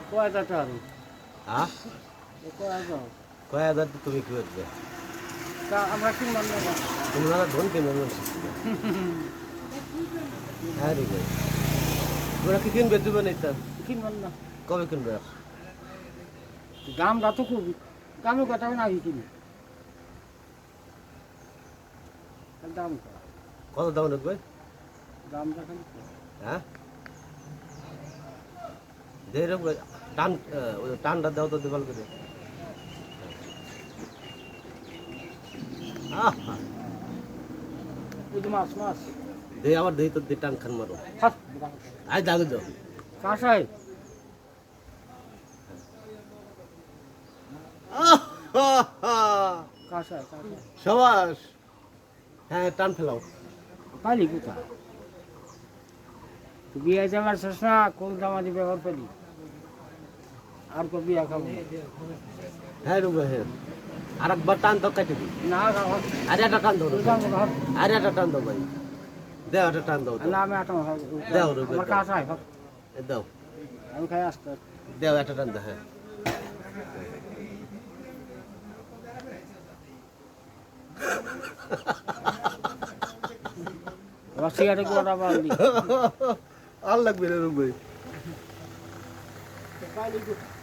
কয় হাজার টাকা হ্যাঁ কয় হাজার কয় হাজার তুমি কি করবে তা আমরা কিনলাম না তোমরা ধন কিনবে হ্যাঁ রে ভাই তোরা কি কিনবে দেবে না এটা কিনলাম না কবে কিনবে দামটা তো খুব দামে কথা না আগে কিনি দাম কত দাম রাখবে দামটা খালি হ্যাঁ দেড় টান টানটা দাও তো দেবাল করে ওই যে মাছ মাছ দে আবার দেই তো টান খান মারো হাত আয় দাগ দাও কাঁসাই কাঁসাই কাঁসাই সবাস হ্যাঁ টান ফেলাও পালি কোথায় বিয়ে জামার শেষ না কোন জামাজি ব্যবহার পেলি আর কো বিয়া খাবো হ্যাঁ রুবে হ্যাঁ আর একবার টান দাও কেটে দিই না আরে একটা টান দাও আরে একটা টান দাও ভাই দেও একটা টান দাও না আমি আটা দাও রুবে আমার কাঁসাই দাও আমি খাই আসতে দেও একটা টান দাও হ্যাঁ রসিয়ারে গোটা বাড়লি আর লাগবে রে রুবে পাইলি কোথায়